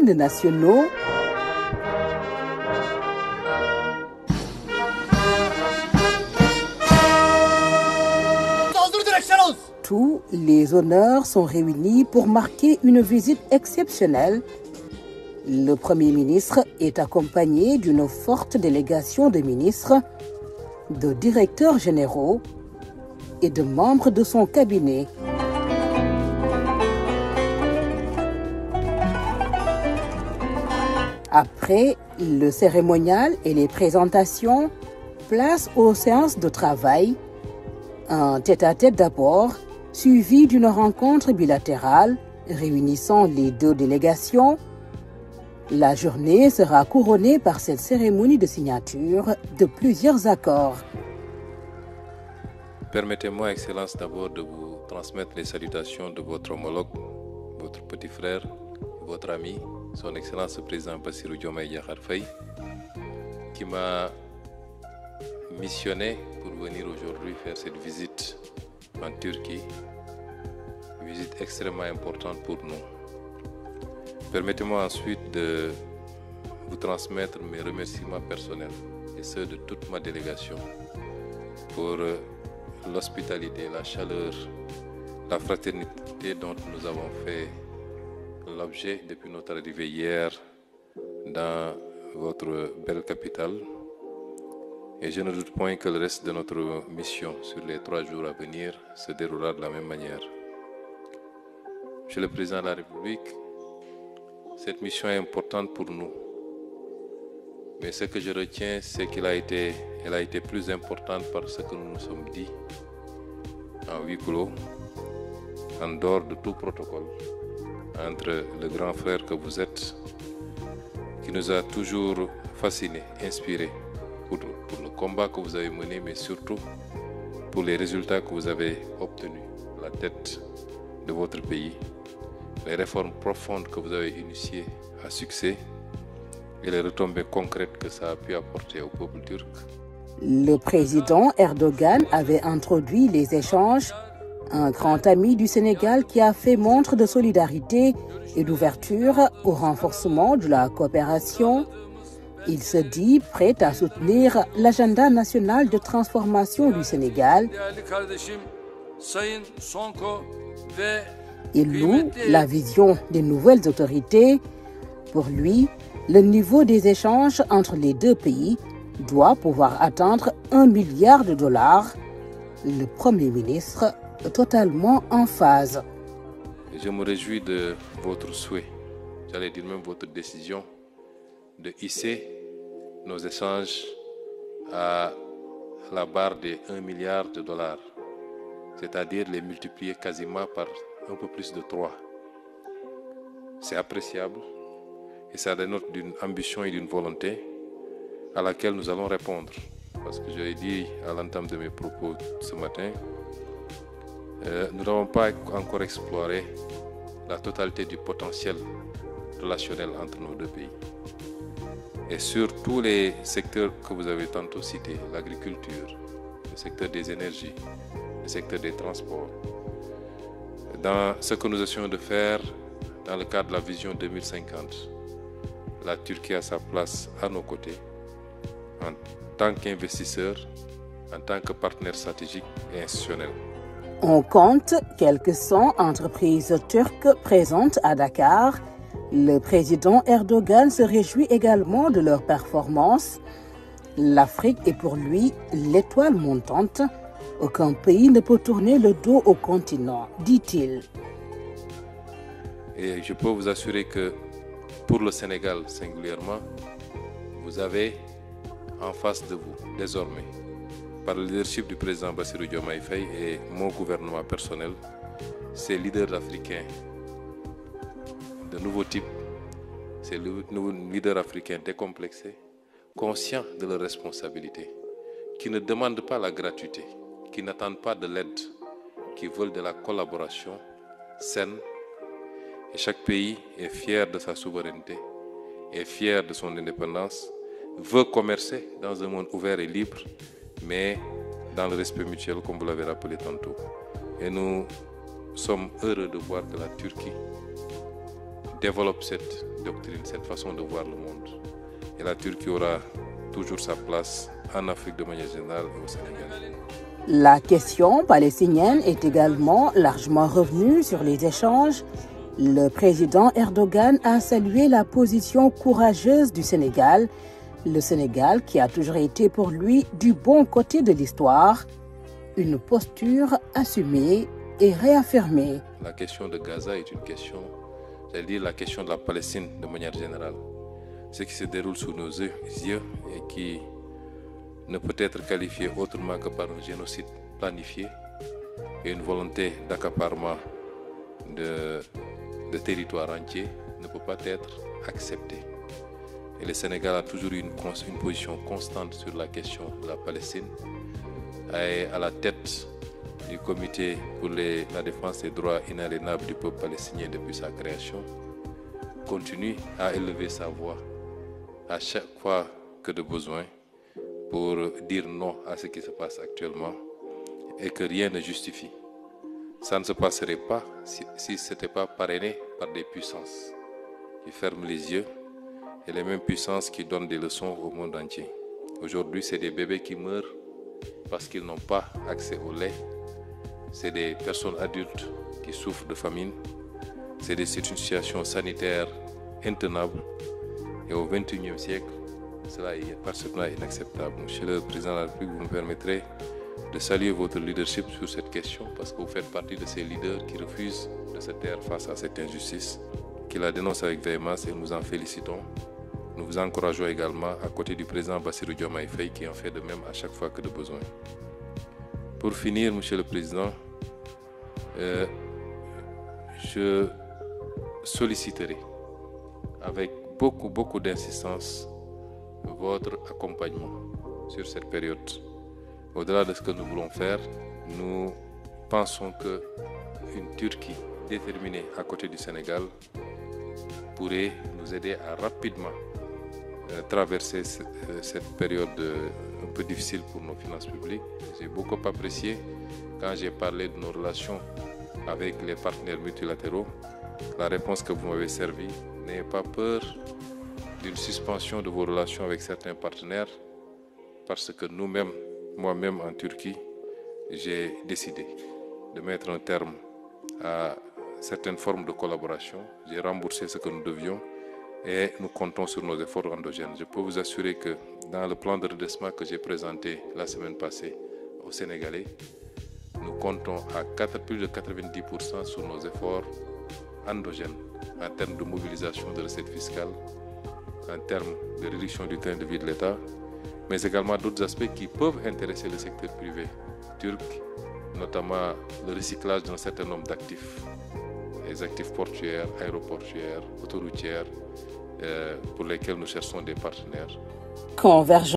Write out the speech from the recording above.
hymnes nationaux, tous les honneurs sont réunis pour marquer une visite exceptionnelle. Le Premier ministre est accompagné d'une forte délégation de ministres, de directeurs généraux et de membres de son cabinet. Après le cérémonial et les présentations, place aux séances de travail. Un tête-à-tête d'abord, suivi d'une rencontre bilatérale réunissant les deux délégations. La journée sera couronnée par cette cérémonie de signature de plusieurs accords. Permettez-moi, Excellence, d'abord de vous transmettre les salutations de votre homologue, votre petit frère, votre ami, son Excellence le Président Bassirou Diomaye Diakhar Faye, qui m'a missionné pour venir aujourd'hui faire cette visite en Turquie, une visite extrêmement importante pour nous. Permettez-moi ensuite de vous transmettre mes remerciements personnels et ceux de toute ma délégation pour l'hospitalité, la chaleur, la fraternité dont nous avons fait l'objet depuis notre arrivée hier dans votre belle capitale. Et je ne doute point que le reste de notre mission sur les 3 jours à venir se déroulera de la même manière. Monsieur le Président de la République, cette mission est importante pour nous. Mais ce que je retiens, c'est qu'elle a été plus importante par ce que nous nous sommes dit en huis clos, en dehors de tout protocole, entre le grand frère que vous êtes, qui nous a toujours fascinés, inspirés pour le combat que vous avez mené, mais surtout pour les résultats que vous avez obtenus à la tête de votre pays, les réformes profondes que vous avez initiées à succès et les retombées concrètes que ça a pu apporter au peuple turc. Le président Erdogan avait introduit les échanges, un grand ami du Sénégal qui a fait montre de solidarité et d'ouverture au renforcement de la coopération. Il se dit prêt à soutenir l'agenda national de transformation du Sénégal. Il loue la vision des nouvelles autorités. Pour lui, le niveau des échanges entre les deux pays doit pouvoir atteindre $1 milliard. Le Premier ministre est totalement en phase. Je me réjouis de votre souhait, j'allais dire même votre décision, de hisser nos échanges à la barre des $1 milliard, c'est-à-dire les multiplier quasiment par un peu plus de 3. C'est appréciable et ça dénote d'une ambition et d'une volonté à laquelle nous allons répondre. Parce que je l'ai dit à l'entame de mes propos ce matin, nous n'avons pas encore exploré la totalité du potentiel relationnel entre nos deux pays. Et sur tous les secteurs que vous avez tantôt cités, l'agriculture, le secteur des énergies, le secteur des transports, dans ce que nous essayons de faire dans le cadre de la vision 2050, la Turquie a sa place à nos côtés en tant qu'investisseur, en tant que partenaire stratégique et institutionnel. On compte quelques 100 entreprises turques présentes à Dakar. Le président Erdogan se réjouit également de leur performance. L'Afrique est pour lui l'étoile montante. Aucun pays ne peut tourner le dos au continent, dit-il. Et je peux vous assurer que pour le Sénégal singulièrement, vous avez en face de vous, désormais, par le leadership du président Bassirou Diomaye Faye et mon gouvernement personnel, ces leaders africains de nouveau type, ces leaders africains décomplexés, conscients de leurs responsabilités, qui ne demandent pas la gratuité, qui n'attendent pas de l'aide, qui veulent de la collaboration saine. Et chaque pays est fier de sa souveraineté, est fier de son indépendance, veut commercer dans un monde ouvert et libre, mais dans le respect mutuel, comme vous l'avez rappelé tantôt. Et nous sommes heureux de voir que la Turquie développe cette doctrine, cette façon de voir le monde. Et la Turquie aura toujours sa place en Afrique de manière générale et au Sénégal. La question palestinienne est également largement revenue sur les échanges. Le président Erdogan a salué la position courageuse du Sénégal, le Sénégal qui a toujours été pour lui du bon côté de l'histoire, une posture assumée et réaffirmée. La question de Gaza est une question, j'allais dire la question de la Palestine de manière générale. Ce qui se déroule sous nos yeux et qui ne peut être qualifié autrement que par un génocide planifié et une volonté d'accaparement de territoires entiers ne peut pas être accepté. Et le Sénégal a toujours eu une position constante sur la question de la Palestine, et à la tête du comité pour la défense des droits inaliénables du peuple palestinien depuis sa création, continue à élever sa voix à chaque fois que de besoin pour dire non à ce qui se passe actuellement et que rien ne justifie. Ça ne se passerait pas si ce n'était pas parrainé par des puissances qui ferment les yeux et les mêmes puissances qui donnent des leçons au monde entier. Aujourd'hui, c'est des bébés qui meurent parce qu'ils n'ont pas accès au lait. C'est des personnes adultes qui souffrent de famine. C'est une situation sanitaire intenable. Et au XXIe siècle, cela est parfaitement inacceptable. Monsieur le Président de la République, vous me permettrez de saluer votre leadership sur cette question parce que vous faites partie de ces leaders qui refusent de se taire face à cette injustice, qui la dénoncent avec véhémence et nous en félicitons. Nous vous encourageons également à côté du président Bassirou Diomaye Faye qui en fait de même à chaque fois que de besoin. Pour finir, Monsieur le Président, je solliciterai avec beaucoup d'insistance votre accompagnement sur cette période. Au-delà de ce que nous voulons faire, nous pensons qu'une Turquie déterminée à côté du Sénégal pourrait nous aider à rapidement traverser cette période un peu difficile pour nos finances publiques. J'ai beaucoup apprécié quand j'ai parlé de nos relations avec les partenaires multilatéraux, la réponse que vous m'avez servie. N'ayez pas peur d'une suspension de vos relations avec certains partenaires parce que nous-mêmes, moi-même en Turquie, j'ai décidé de mettre un terme à certaines formes de collaboration. J'ai remboursé ce que nous devions et nous comptons sur nos efforts endogènes. Je peux vous assurer que dans le plan de redressement que j'ai présenté la semaine passée aux Sénégalais, nous comptons à plus de 90% sur nos efforts endogènes en termes de mobilisation de recettes fiscales, en termes de réduction du train de vie de l'État, mais également d'autres aspects qui peuvent intéresser le secteur privé turc, notamment le recyclage d'un certain nombre d'actifs, les actifs portuaires, aéroportuaires, autoroutières, pour lesquels nous cherchons des partenaires. Convergence.